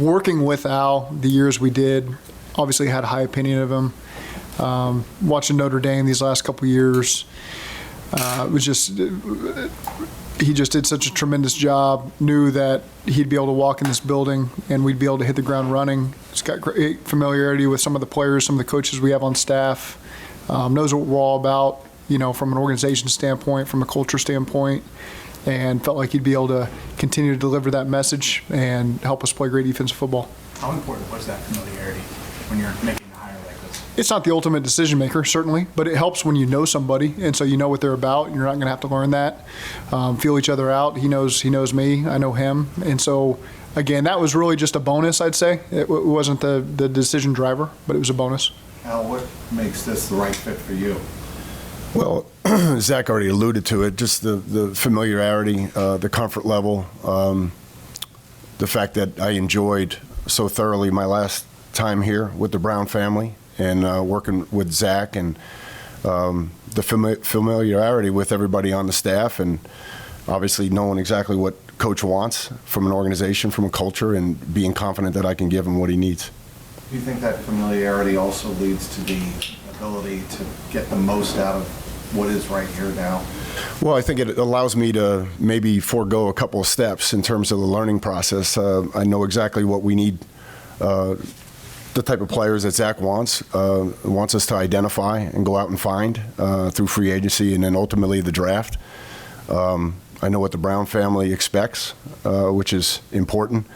working with Al the years we did, obviously had a high opinion of him. Watching Notre Dame these last couple of years, it was just, he just did such a tremendous job, knew that he'd be able to walk in this building and we'd be able to hit the ground running. He's got great familiarity with some of the players, some of the coaches we have on staff, knows what we're all about, from an organization standpoint, from a culture standpoint, and felt like he'd be able to continue to deliver that message and help us play great defensive football. How important was that familiarity when you're making a hire like this? It's not the ultimate decision maker, certainly, but it helps when you know somebody, and so you know what they're about, and you're not going to have to learn that. Feel each other out. He knows me. I know him, and so again, that was really just a bonus. I'd say it wasn't the decision driver, but it was a bonus. Al, what makes this the right fit for you? Well, Zach already alluded to it, just the familiarity, the comfort level, the fact that I enjoyed so thoroughly my last time here with the Brown family and working with Zach, and the familiarity with everybody on the staff, and obviously knowing exactly what Coach wants from an organization, from a culture, and being confident that I can give him what he needs. Do you think that familiarity also leads to the ability to get the most out of what is right here now? Well, I think it allows me to maybe forego a couple of steps in terms of the learning process. I know exactly what we need, the type of players that Zach wants us to identify and go out and find through free agency and then ultimately the draft. I know what the Brown family expects, which is important.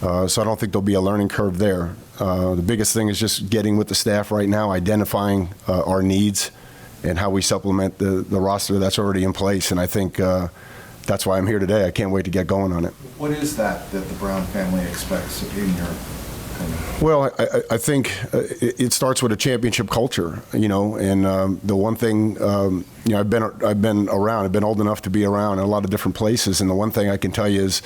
So I don't think there'll be a learning curve there. The biggest thing is just getting with the staff right now, identifying our needs and how we supplement the roster that's already in place. And I think that's why I'm here today. I can't wait to get going on it. What is that the Brown family expects in your opinion? Well, I think it starts with a championship culture, and the one thing, I've been around, I've been old enough to be around in a lot of different places, and the one thing I can tell you is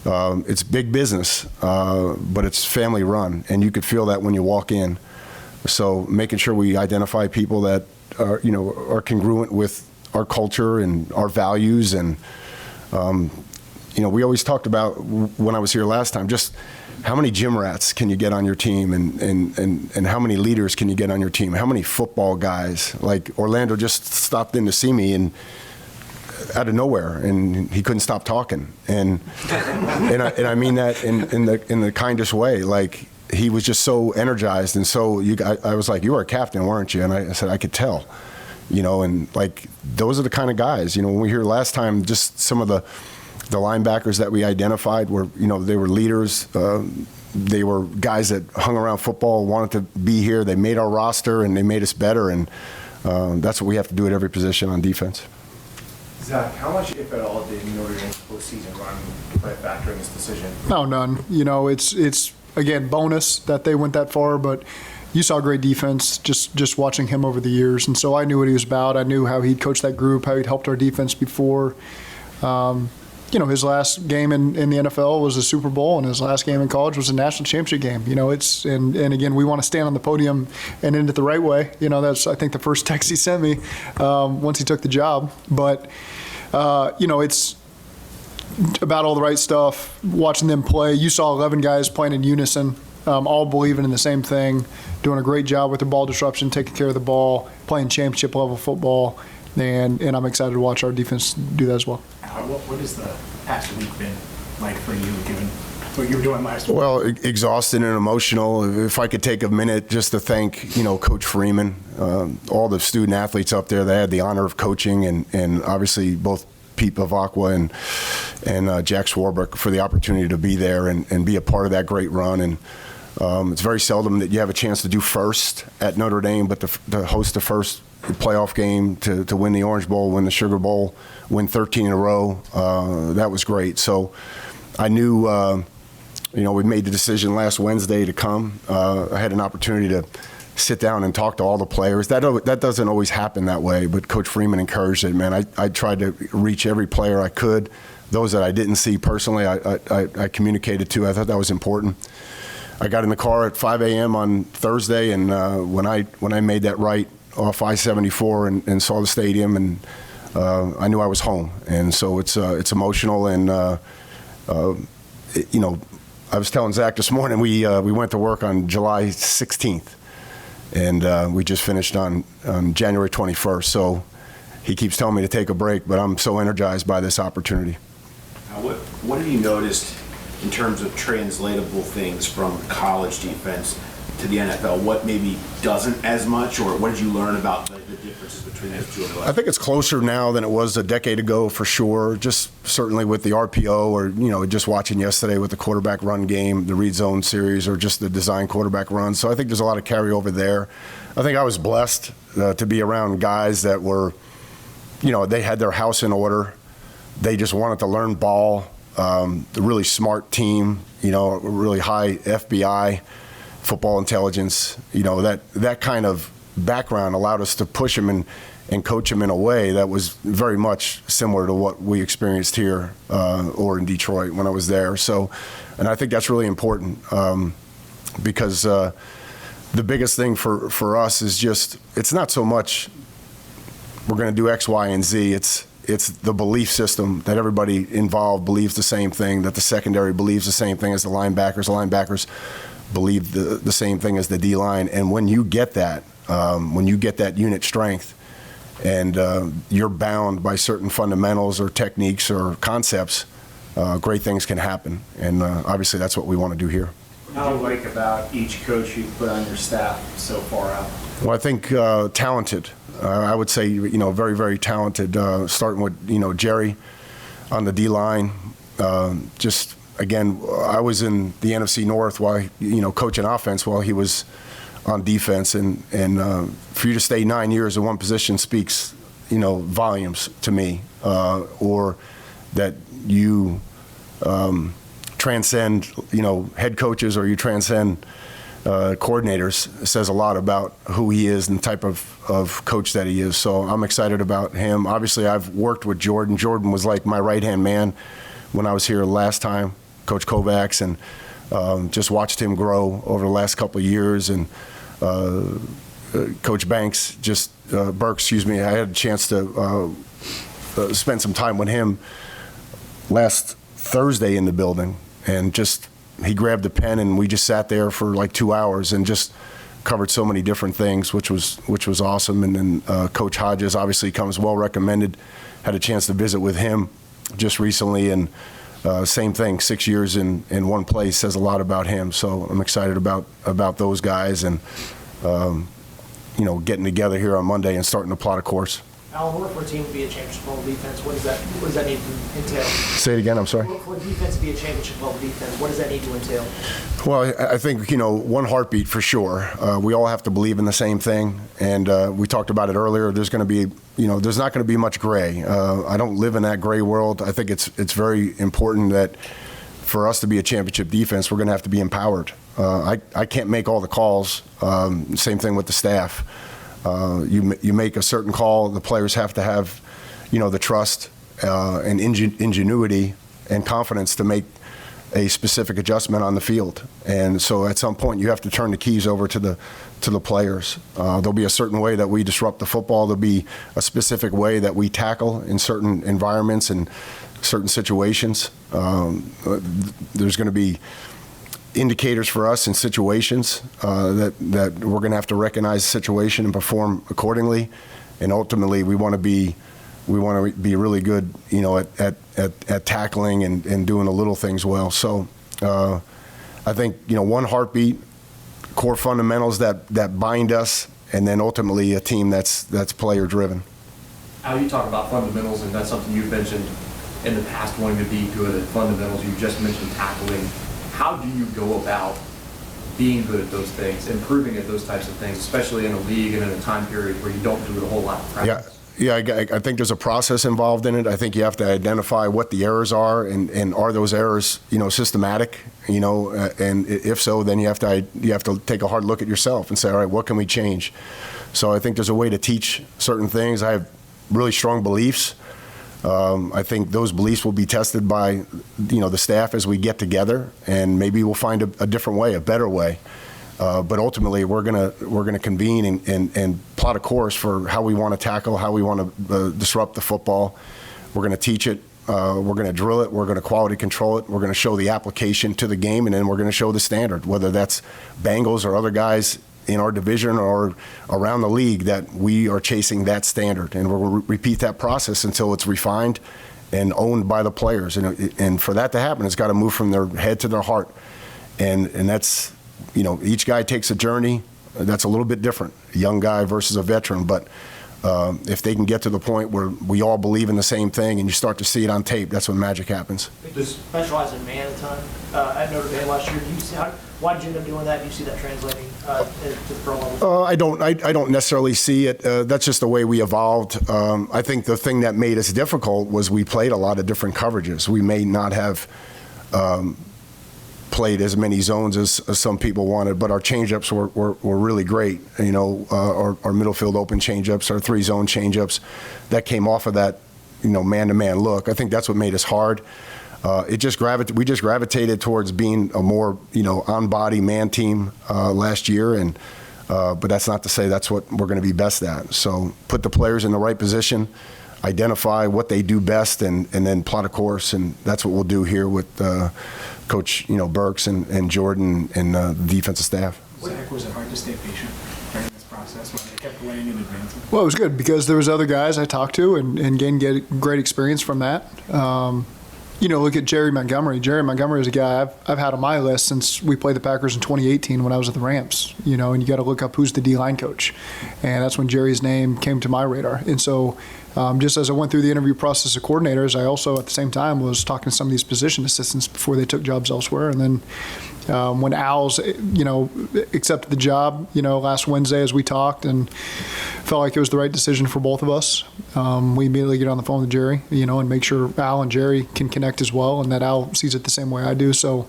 it's big business, but it's family run, and you could feel that when you walk in. So making sure we identify people that are congruent with our culture and our values, and we always talked about when I was here last time, just how many gym rats can you get on your team, and how many leaders can you get on your team? How many football guys? Like Orlando just stopped in to see me and out of nowhere, and he couldn't stop talking, and I mean that in the kindest way. Like, he was just so energized, and so I was like, "You were a captain, weren't you?" And I said, "I could tell," and like those are the kind of guys. When we were here last time, just some of the linebackers that we identified were, they were leaders. They were guys that hung around football, wanted to be here. They made our roster, and they made us better, and that's what we have to do at every position on defense. Zach, how much, if at all, did Notre Dame's postseason run play a factor in this decision? No, none. It's again, bonus that they went that far, but you saw great defense just watching him over the years, and so I knew what he was about. I knew how he'd coached that group, how he'd helped our defense before. His last game in the NFL was a Super Bowl, and his last game in college was a national championship game. And again, we want to stand on the podium and end it the right way. That's, I think, the first text he sent me once he took the job. But it's about all the right stuff, watching them play. You saw 11 guys playing in unison, all believing in the same thing, doing a great job with the ball disruption, taking care of the ball, playing championship level football, and I'm excited to watch our defense do that as well. What has the past week been like for you, given what you were doing last week? Well, exhausted and emotional. If I could take a minute just to thank, Coach Freeman, all the student athletes up there that had the honor of coaching, and obviously both Pete Bavacqua and Jack Swarbrick for the opportunity to be there and be a part of that great run. And it's very seldom that you have a chance to do first at Notre Dame, but to host the first playoff game, to win the Orange Bowl, win the Sugar Bowl, win 13 in a row, that was great. So I knew, we made the decision last Wednesday to come. I had an opportunity to sit down and talk to all the players. That doesn't always happen that way, but Coach Freeman encouraged it, man. I tried to reach every player I could. Those that I didn't see personally, I communicated to. I thought that was important. I got in the car at 5 a.m. on Thursday, and when I made that right off I-74 and saw the stadium, and I knew I was home. And so it's emotional, and I was telling Zach this morning, we went to work on July 16th, and we just finished on January 21st. So he keeps telling me to take a break, but I'm so energized by this opportunity. What have you noticed in terms of translatable things from college defense to the NFL? What maybe doesn't as much, or what did you learn about the differences between those two? I think it's closer now than it was a decade ago, for sure. Just certainly with the RPO, or just watching yesterday with the quarterback run game, the read zone series, or just the design quarterback run. So I think there's a lot of carryover there. I think I was blessed to be around guys that were, they had their house in order. They just wanted to learn ball. The really smart team, really high FBI, football intelligence, that kind of background allowed us to push them and coach them in a way that was very much similar to what we experienced here or in Detroit when I was there. So, and I think that's really important because the biggest thing for us is just, it's not so much we're going to do X, Y, and Z. It's the belief system that everybody involved believes the same thing, that the secondary believes the same thing as the linebackers. The linebackers believe the same thing as the D-line. And when you get that unit strength and you're bound by certain fundamentals or techniques or concepts, great things can happen. And obviously that's what we want to do here. What do you like about each coach you've put on your staff so far out? Well, I think talented. I would say, very, very talented, starting with, Jerry on the D-line. Just, again, I was in the NFC North while, coaching offense while he was on defense. And for you to stay 9 years in one position speaks, volumes to me. Or that you transcend, head coaches, or you transcend coordinators, says a lot about who he is and the type of coach that he is. So I'm excited about him. Obviously, I've worked with Jordan. Jordan was like my right-hand man when I was here last time, Coach Kovacs, and just watched him grow over the last couple of years. And Coach Banks, Burks, I had a chance to spend some time with him last Thursday in the building, and he grabbed the pen and we just sat there for like 2 hours and just covered so many different things, which was awesome. And then Coach Hodges obviously comes well recommended. Had a chance to visit with him just recently, and same thing, 6 years in one place says a lot about him. So I'm excited about those guys and getting together here on Monday and starting to plot a course. Alan, what for a team to be a championship level defense? What does that need to entail? Say it again, I'm sorry. For a defense to be a championship level defense, what does that need to entail? Well, I think, one heartbeat for sure. We all have to believe in the same thing. And we talked about it earlier. There's going to be, there's not going to be much gray. I don't live in that gray world. I think it's very important that for us to be a championship defense, we're going to have to be empowered. I can't make all the calls. Same thing with the staff. You make a certain call, the players have to have, the trust and ingenuity and confidence to make a specific adjustment on the field. And so at some point you have to turn the keys over to the players. There'll be a certain way that we disrupt the football. There'll be a specific way that we tackle in certain environments and certain situations. There's going to be indicators for us in situations that we're going to have to recognize the situation and perform accordingly. And ultimately, we want to be really good, at tackling and doing the little things well. So I think one heartbeat, core fundamentals that bind us, and then ultimately a team that's player driven. How you talk about fundamentals, and that's something you've mentioned in the past, wanting to be good at fundamentals. You just mentioned tackling. How do you go about being good at those things, improving at those types of things, especially in a league and in a time period where you don't do it a whole lot of practice? Yeah, I think there's a process involved in it. I think you have to identify what the errors are, and are those errors, systematic, and if so, then you have to take a hard look at yourself and say, all right, what can we change? So I think there's a way to teach certain things. I have really strong beliefs. I think those beliefs will be tested by, the staff as we get together, and maybe we'll find a different way, a better way. But ultimately, we're gonna convene and plot a course for how we want to tackle, how we want to disrupt the football. We're going to teach it we're going to drill it, we're going to quality control it, we're going to show the application to the game, and then we're going to show the standard, whether that's Bengals or other guys in our division or around the league, that we are chasing that standard. And we'll repeat that process until it's refined and owned by the players. And for that to happen, it's got to move from their head to their heart. And that's, each guy takes a journey that's a little bit different, a young guy versus a veteran. But if they can get to the point where we all believe in the same thing and you start to see it on tape, that's when magic happens. You specialize in man a ton at Notre Dame last year. Do you see why did you end up doing that? Do you see that translating to the pro level? I don't necessarily see it. That's just the way we evolved. I think the thing that made us difficult was we played a lot of different coverages. We may not have played as many zones as some people wanted, but our changeups were really great. Our middle field open changeups, our 3-zone changeups, that came off of that, man-to-man look. I think that's what made us hard. We just gravitated towards being a more, on-body man team last year, but that's not to say that's what we're going to be best at. So put the players in the right position, identify what they do best, and then plot a course, and that's what we'll do here with Coach, Burks and Jordan and the defensive staff. Zac, was it hard to stay patient during this process when they kept laying in advance? Well, it was good because there was other guys I talked to and gained great experience from that. Look at Jerry Montgomery. Jerry Montgomery is a guy I've had on my list since we played the Packers in 2018 when I was at the Rams. And you got to look up who's the D-line coach, and that's when Jerry's name came to my radar. And so, just as I went through the interview process of coordinators, I also at the same time was talking to some of these position assistants before they took jobs elsewhere. And then when Al's, accepted the job, last Wednesday as we talked, and felt like it was the right decision for both of us. We immediately get on the phone with Jerry, and make sure Al and Jerry can connect as well, and that Al sees it the same way I do. So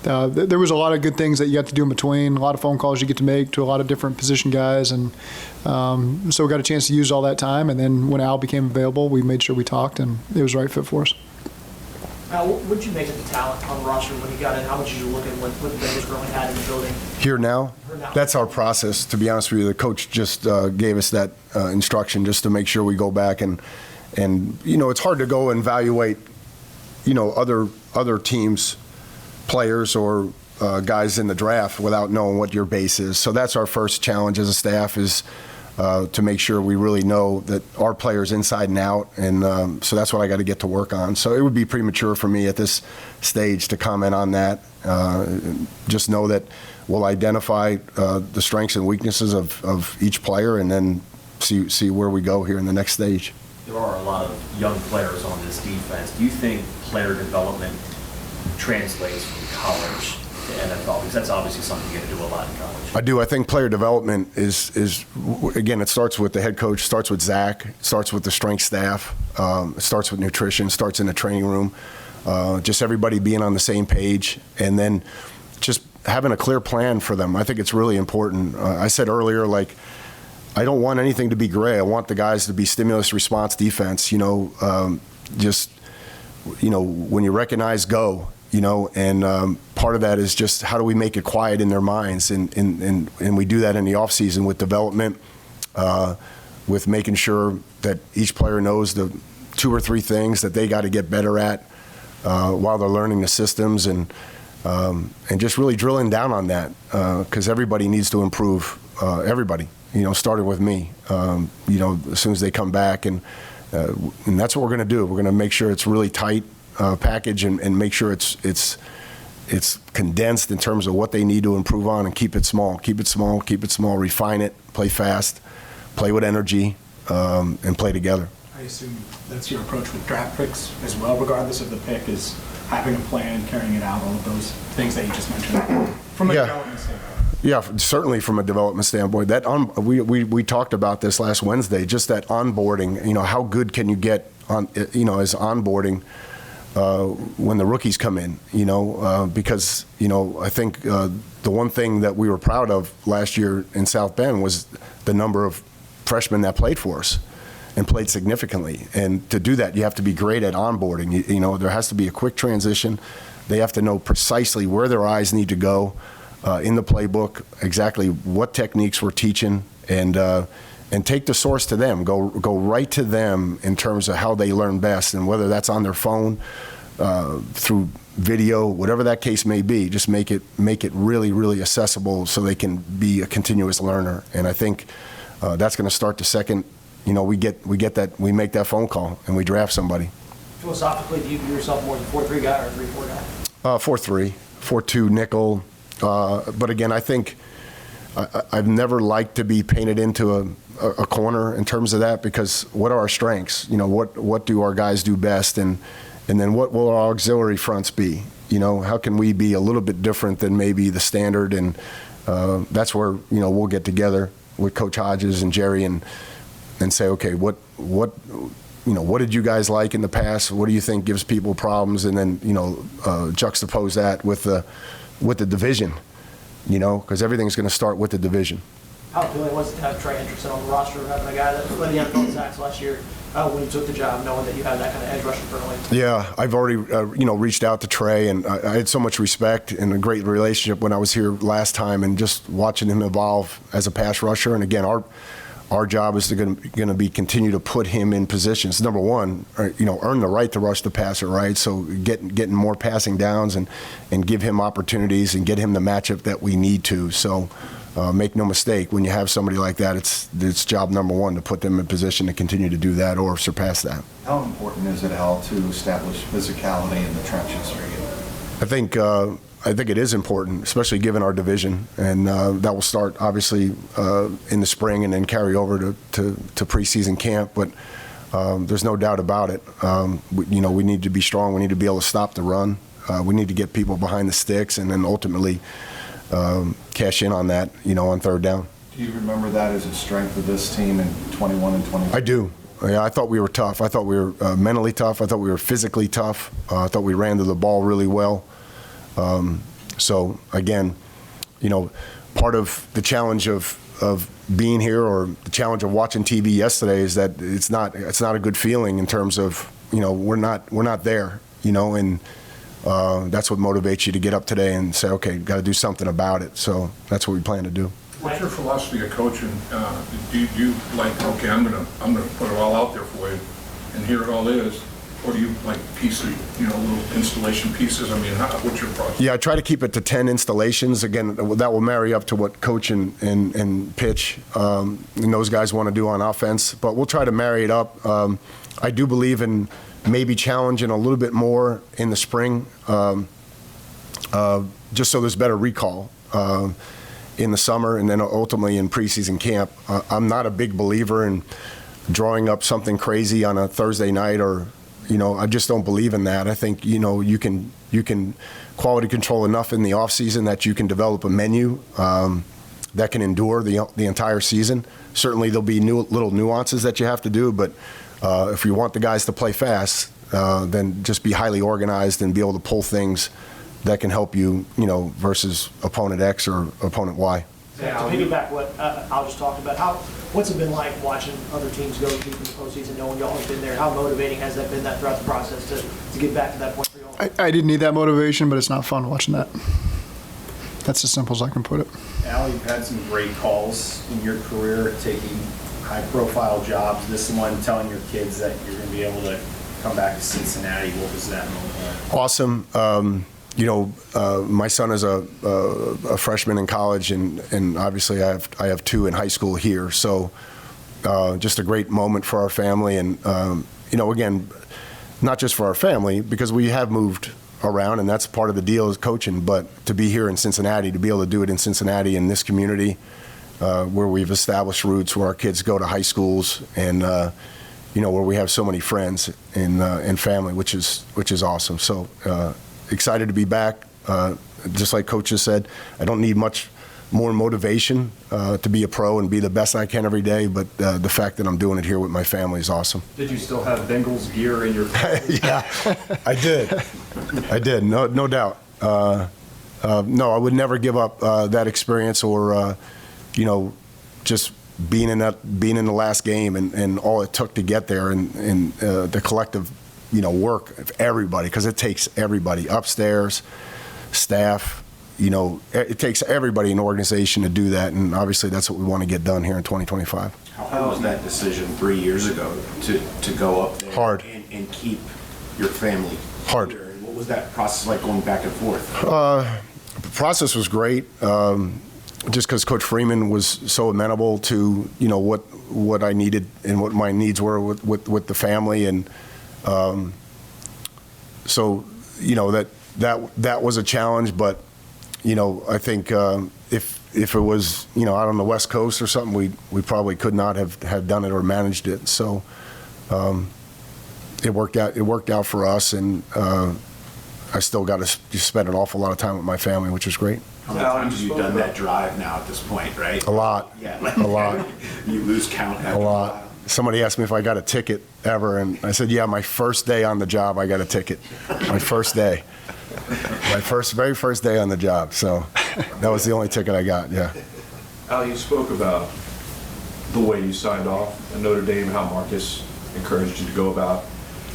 there was a lot of good things that you got to do in between, a lot of phone calls you get to make to a lot of different position guys, and so we got a chance to use all that time. And then when Al became available, we made sure we talked, and it was the right fit for us. What did you make of the talent on the roster when you got in? How much did you look at what the Bengals currently had in the building? Here now, that's our process. To be honest with you, the coach just gave us that instruction just to make sure we go back and it's hard to go and evaluate, other teams, players or guys in the draft without knowing what your base is. So that's our first challenge as a staff is to make sure we really know that our players inside and out, and so that's what I got to get to work on. So it would be premature for me at this stage to comment on that. Just know that we'll identify the strengths and weaknesses of each player, and then see where we go here in the next stage. There are a lot of young players on this defense. Do you think player development translates from college to NFL? Because that's obviously something you get to do a lot in college. I do. I think player development is again, it starts with the head coach, starts with Zac, starts with the strength staff, it starts with nutrition, starts in the training room, just everybody being on the same page, and then just having a clear plan for them. I think it's really important. I said earlier, I don't want anything to be gray. I want the guys to be stimulus response defense, just, when you recognize, go. And part of that is just how do we make it quiet in their minds, and we do that in the off season with development, with making sure that each player knows the 2 or 3 things that they got to get better at while they're learning the systems, and just really drilling down on that because everybody needs to improve. Everybody, starting with me. As soon as they come back, and that's what we're going to do. We're going to make sure it's really tight. Package and make sure it's condensed in terms of what they need to improve on, and keep it small, refine it, play fast, play with energy, and play together. I assume that's your approach with draft picks as well, regardless of the pick, is having a plan, carrying it out, all of those things that you just mentioned from a development standpoint. Yeah, certainly from a development standpoint. That we talked about this last Wednesday, just that onboarding, how good can you get on, as onboarding when the rookies come in, because, I think the one thing that we were proud of last year in South Bend was the number of freshmen that played for us and played significantly. And to do that, you have to be great at onboarding. There has to be a quick transition. They have to know precisely where their eyes need to go in the playbook, exactly what techniques we're teaching, and and take the source to them. Go right to them in terms of how they learn best, and whether that's on their phone, through video, whatever that case may be. Just make it really, really accessible so they can be a continuous learner. And I think that's going to start the second, we make that phone call and we draft somebody. Philosophically, do you view yourself more as a 4-3 guy or a 3-4 guy? 4-3, 4-2 nickel. But again, I think I've never liked to be painted into a corner in terms of that, because what are our strengths? What do our guys do best? And then what will our auxiliary fronts be? How can we be a little bit different than maybe the standard? And that's where, we'll get together with Coach Hodges and Jerry and say, okay, what did you guys like in the past? What do you think gives people problems? And then, juxtapose that with the division, because everything's going to start with the division. How appealing was it to have Trey Hendrickson on the roster, having a guy that led the NFL in sacks last year when he took the job, knowing that you had that kind of edge rush internally? Yeah, I've already, reached out to Trey, and I had so much respect and a great relationship when I was here last time, and just watching him evolve as a pass rusher. And again, our job is going to be continue to put him in positions. Number one, earn the right to rush the passer, right? So getting more passing downs and give him opportunities and get him the matchup that we need to. So make no mistake, when you have somebody like that, it's job number one to put them in position to continue to do that or surpass that. How important is it, Al, to establish physicality in the trenches for you? I think it is important, especially given our division, and that will start obviously in the spring and then carry over to preseason camp. But there's no doubt about it. We need to be strong. We need to be able to stop the run. We need to get people behind the sticks, and then ultimately cash in on that, on third down. Do you remember that as a strength of this team in 21 and 22? I do. Yeah, I thought we were tough. I thought we were mentally tough. I thought we were physically tough. I thought we ran to the ball really well. So again, part of the challenge of being here, or the challenge of watching TV yesterday, is that it's not a good feeling in terms of, we're not there, and that's what motivates you to get up today and say, okay, got to do something about it. So that's what we plan to do. What's your philosophy of coaching? Do you like, okay, I'm gonna put it all out there for you, and here it all is? Or do you like pieces, little installation pieces? I mean, what's your process? Yeah, I try to keep it to 10 installations. Again, that will marry up to what coach and pitch and those guys want to do on offense. But we'll try to marry it up. I do believe in maybe challenging a little bit more in the spring, just so there's better recall in the summer, and then ultimately in preseason camp. I'm not a big believer in drawing up something crazy on a Thursday night, or I just don't believe in that. I think, you can quality control enough in the off season that you can develop a menu that can endure the entire season. Certainly there'll be little nuances that you have to do, but if you want the guys to play fast, then just be highly organized and be able to pull things that can help you, versus opponent X or opponent Y. Yeah, to piggyback what Al just talked about, what's it been like watching other teams go deep in the postseason, knowing y'all have been there? How motivating has that been throughout the process to get back to that point for y'all? I didn't need that motivation, but it's not fun watching that. That's as simple as I can put it. Al, you've had some great calls in your career, taking high-profile jobs. This one, telling your kids that you're going to be able to come back to Cincinnati. What was that moment like? Awesome. My son is a freshman in college, and obviously I have two in high school here. So just a great moment for our family, and again, not just for our family, because we have moved around, and that's part of the deal is coaching. But to be here in Cincinnati, to be able to do it in Cincinnati, in this community, where we've established roots, where our kids go to high schools, and where we have so many friends and family, which is awesome. So. Excited to be back. Just like Coach just said, I don't need much more motivation to be a pro and be the best I can every day, but the fact that I'm doing it here with my family is awesome. Did you still have Bengals gear in your Yeah, I did. No doubt. No, I would never give up that experience, or just being in the last game and all it took to get there, and the collective work of everybody, because it takes everybody upstairs, staff, it takes everybody in the organization to do that, and obviously that's what we want to get done here in 2025. How hard was that decision 3 years ago to go up there Hard. and keep your family Hard. here? And what was that process like going back and forth? The process was great, just because Coach Freeman was so amenable to what I needed and what my needs were with the family, and so that was a challenge. But I think if it was out on the West Coast or something, we probably could not have done it or managed it. So it worked out for us, and I still got to spend an awful lot of time with my family, which was great. How many times have you done that drive now at this point, right? A lot. Yeah. A lot. You lose count after A lot. Somebody asked me if I got a ticket ever, and I said, yeah, my first day on the job, I got a ticket. My first day. My very first day on the job. So that was the only ticket I got, yeah. Al, you spoke about the way you signed off at Notre Dame, how Marcus encouraged you to go about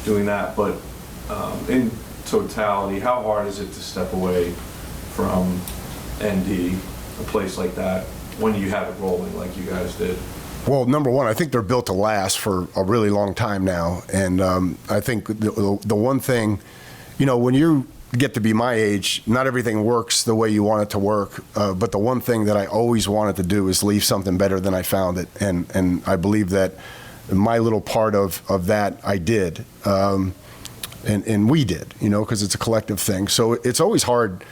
doing that, but in totality, how hard is it to step away from ND, a place like that, when you have it rolling like you guys did? Well, number one, I think they're built to last for a really long time now. And I think the one thing, when you get to be my age, not everything works the way you want it to work. But the one thing that I always wanted to do is leave something better than I found it. And I believe that my little part of that I did. And we did, because it's a collective thing. So it's always hard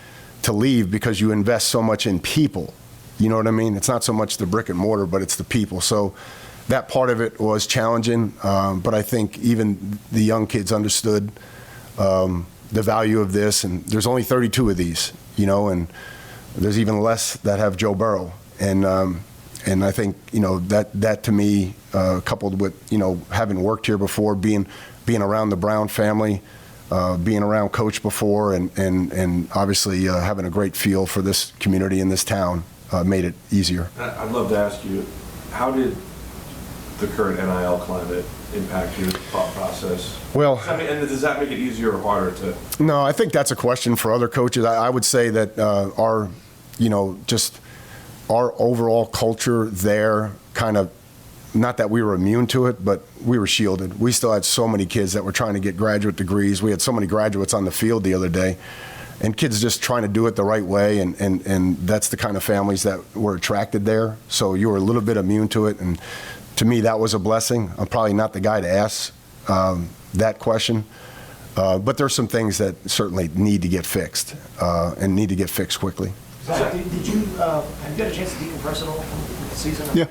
to leave because you invest so much in people. You know what I mean? It's not so much the brick and mortar, but it's the people. So that part of it was challenging, but I think even the young kids understood the value of this. And there's only 32 of these, and there's even less that have Joe Burrow. And I think that to me, coupled with having worked here before, being around the Brown family, being around Coach before, and obviously having a great feel for this community and this town. Made it easier. I'd love to ask you, how did the current NIL climate impact your thought process? Well, and does that make it easier or harder to? No, I think that's a question for other coaches. I would say that our overall culture there kind of, not that we were immune to it, but we were shielded. We still had so many kids that were trying to get graduate degrees. We had so many graduates on the field the other day. And kids just trying to do it the right way, and that's the kind of families that were attracted there. So you were a little bit immune to it, and to me that was a blessing. I'm probably not the guy to ask that question, but there's some things that certainly need to get fixed, and need to get fixed quickly. Zac, have you had a chance to decompress at all from the season? Yeah.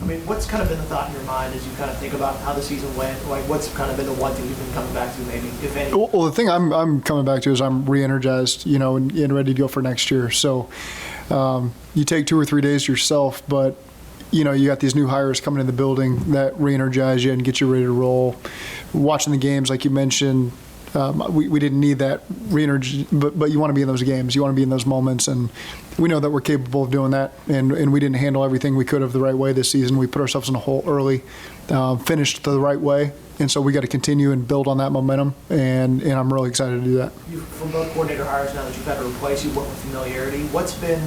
I mean, what's kind of been the thought in your mind as you kind of think about how the season went? Like, what's kind of been the one thing you've been coming back to, maybe, if any? Well, the thing I'm coming back to is I'm re-energized, and ready to go for next year. So you take 2 or 3 days yourself, but you got these new hires coming in the building that re-energize you and get you ready to roll. Watching the games, like you mentioned, we didn't need that re-energy, but you want to be in those games. You want to be in those moments, and we know that we're capable of doing that, and we didn't handle everything we could have the right way this season. We put ourselves in a hole early, finished the right way, and so we got to continue and build on that momentum, and I'm really excited to do that. From both coordinator hires now that you've had to replace, you work with familiarity. What's been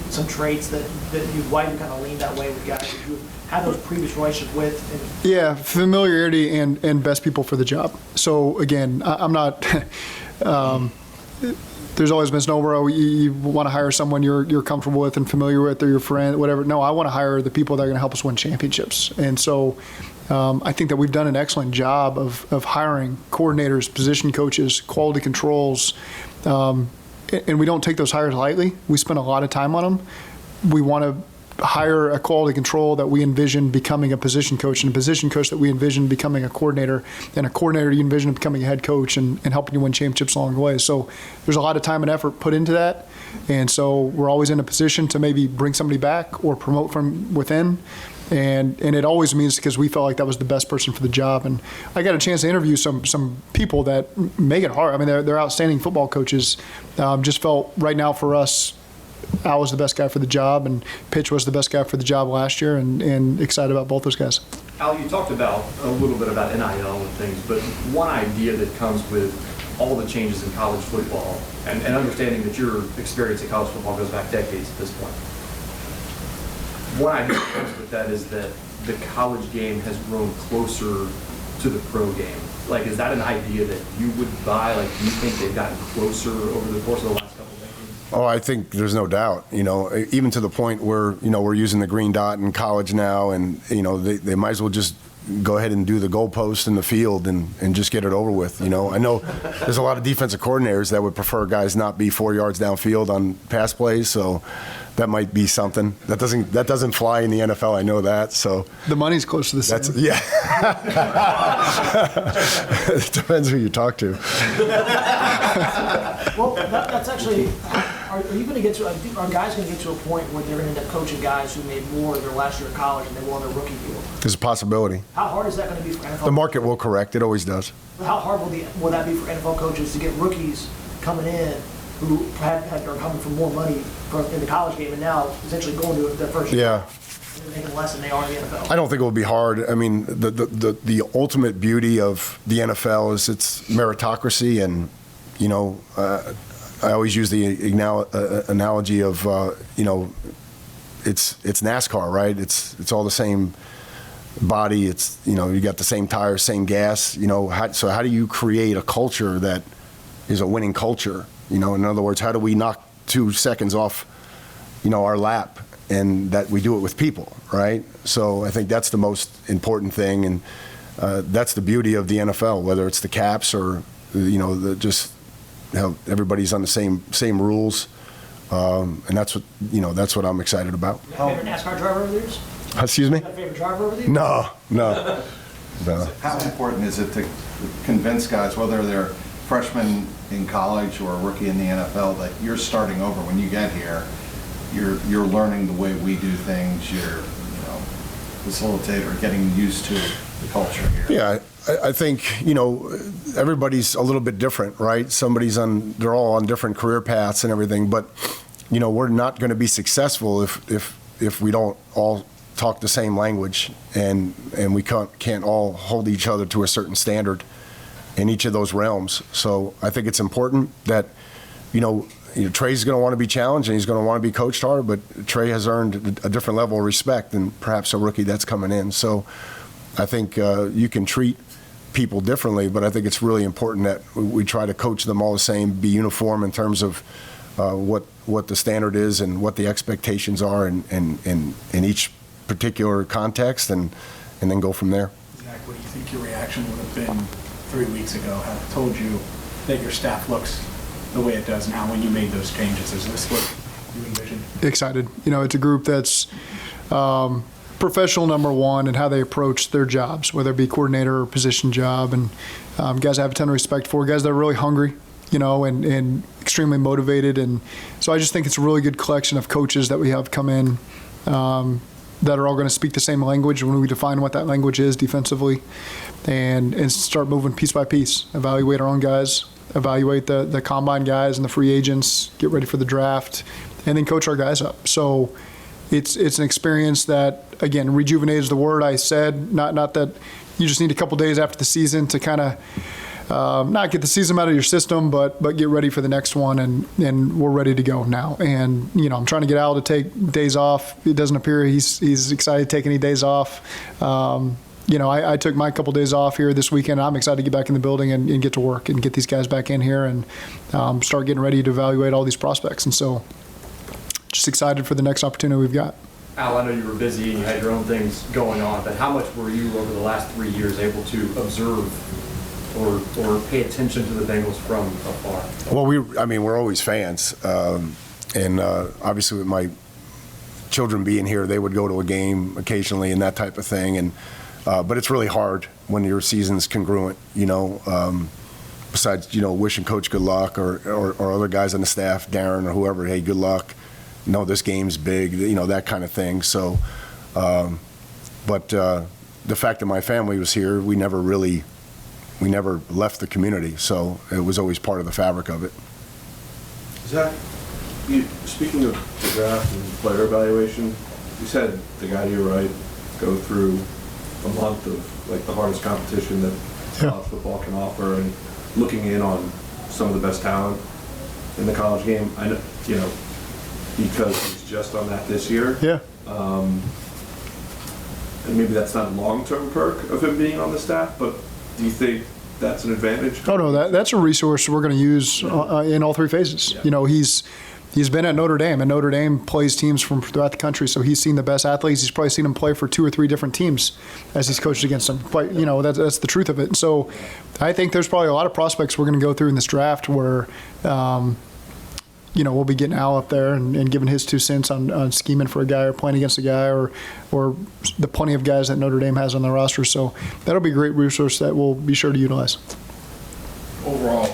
some traits why you kind of lean that way with guys that you've had those previous relationships with? Yeah, familiarity and best people for the job. So again, I'm not. There's always been Snowboro. You want to hire someone you're comfortable with and familiar with, or your friend, whatever. No, I want to hire the people that are going to help us win championships. And so I think that we've done an excellent job of hiring coordinators, position coaches, quality controls, and we don't take those hires lightly. We spend a lot of time on them. We want to hire a quality control that we envision becoming a position coach, and a position coach that we envision becoming a coordinator, and a coordinator you envision becoming a head coach and helping you win championships along the way. So there's a lot of time and effort put into that, and so we're always in a position to maybe bring somebody back or promote from within, and it always means because we felt like that was the best person for the job. And I got a chance to interview some people that make it hard. I mean, they're outstanding football coaches. Just felt right now for us, Al was the best guy for the job, and Pitch was the best guy for the job last year, and excited about both those guys. Al, you talked about a little bit about NIL and things, but one idea that comes with all the changes in college football and understanding that your experience in college football goes back decades at this point. What I noticed with that is that the college game has grown closer to the pro game. Like, is that an idea that you would buy? Like, do you think they've gotten closer over the course of the last couple of decades? Oh, I think there's no doubt, even to the point where, we're using the green dot in college now, and, they might as well just go ahead and do the goalpost in the field and just get it over with. I know there's a lot of defensive coordinators that would prefer guys not be 4 yards downfield on pass plays, so that might be something. That doesn't fly in the NFL, I know that, so. The money's close to the same. Yeah. It depends who you talk to. Well, that's actually, are you going to get to, are guys going to get to a point where they're going to end up coaching guys who made more their last year of college than they will on their rookie deal? There's a possibility. How hard is that going to be for NFL? The market will correct. It always does. How hard will that be for NFL coaches to get rookies coming in who are coming from more money in the college game and now essentially going to their first year? Yeah. And making less than they are in the NFL? I don't think it will be hard. I mean, the ultimate beauty of the NFL is its meritocracy, and I always use the analogy of it's NASCAR, right? It's all the same body. It's you got the same tires, same gas. So how do you create a culture that is a winning culture? In other words, how do we knock 2 seconds off our lap, and that we do it with people, right? So I think that's the most important thing, and that's the beauty of the NFL, whether it's the caps or just how everybody's on the same rules, and that's what I'm excited about. You got a favorite NASCAR driver over the years? Excuse me? You got a favorite driver over the years? No. How important is it to convince guys, whether they're freshmen in college or a rookie in the NFL, that you're starting over when you get here? You're learning the way we do things. You're facilitator, getting used to the culture here. Yeah, I think everybody's a little bit different, right? They're all on different career paths and everything, but we're not going to be successful if we don't all talk the same language, and we can't all hold each other to a certain standard in each of those realms. So I think it's important that Trey's going to want to be challenged and he's going to want to be coached hard, but Trey has earned a different level of respect than perhaps a rookie that's coming in. So I think you can treat people differently, but I think it's really important that we try to coach them all the same, be uniform in terms of what the standard is and what the expectations are in each particular context, and then go from there. Zach, what do you think your reaction would have been 3 weeks ago had I told you that your staff looks the way it does now when you made those changes? Is this what you envisioned? Excited. It's a group that's professional, number one, and how they approach their jobs, whether it be coordinator or position job. And guys I have a ton of respect for, guys that are really hungry, and extremely motivated. And so I just think it's a really good collection of coaches that we have come in that are all going to speak the same language when we define what that language is defensively, and start moving piece by piece, evaluate our own guys, evaluate the combine guys and the free agents, get ready for the draft, and then coach our guys up. So it's an experience that, again, rejuvenate is the word I said, not that you just need a couple days after the season to kind of not get the season out of your system, but get ready for the next one, and we're ready to go now. And I'm trying to get Al to take days off. It doesn't appear he's excited to take any days off. I took my couple days off here this weekend. I'm excited to get back in the building and get to work and get these guys back in here and start getting ready to evaluate all these prospects. And so just excited for the next opportunity we've got. Al, I know you were busy and you had your own things going on, but how much were you over the last 3 years able to observe or pay attention to the Bengals from afar? Well, we're always fans, and obviously with my children being here, they would go to a game occasionally and that type of thing. And but it's really hard when your season's congruent, besides wishing coach good luck or other guys on the staff, Darren or whoever, hey, good luck. This game's big, that kind of thing. So, but the fact that my family was here, we never left the community, so it was always part of the fabric of it. Zach, speaking of the draft and player evaluation, you said the guy to your right go through a month of the hardest competition that college football can offer, and looking in on some of the best talent in the college game. I know, because he's just on that this year. Yeah. And maybe that's not a long-term perk of him being on the staff, but do you think that's an advantage? Oh, no, that's a resource we're going to use in all three phases. Yeah. He's been at Notre Dame, and Notre Dame plays teams from throughout the country, so he's seen the best athletes. He's probably seen them play for 2 or 3 different teams as he's coached against them. But, that's the truth of it. So I think there's probably a lot of prospects we're going to go through in this draft where, we'll be getting Al up there and giving his 2 cents on scheming for a guy or playing against a guy or the plenty of guys that Notre Dame has on their roster. So that'll be a great resource that we'll be sure to utilize. Overall,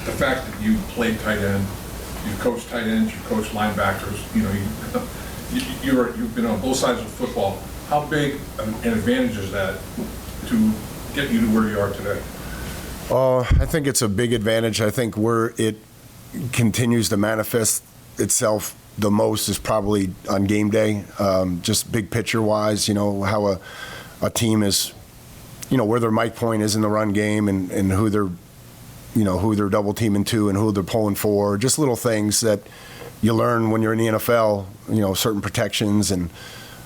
the fact that you played tight end, you coached tight ends, you coached linebackers, you've been on both sides of football. How big an advantage is that to get you to where you are today? I think it's a big advantage. I think where it continues to manifest itself the most is probably on game day, just big picture wise, how a team is, where their mic point is in the run game and who they're, who they're double teaming to and who they're pulling for, just little things that you learn when you're in the NFL, certain protections and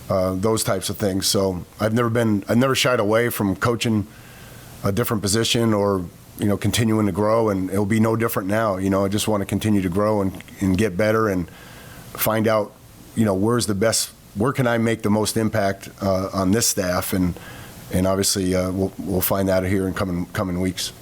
those types of things. So I've never shied away from coaching a different position or, continuing to grow, and it'll be no different now. I just want to continue to grow and get better and find out, where can I make the most impact on this staff, and obviously we'll find that here in coming weeks.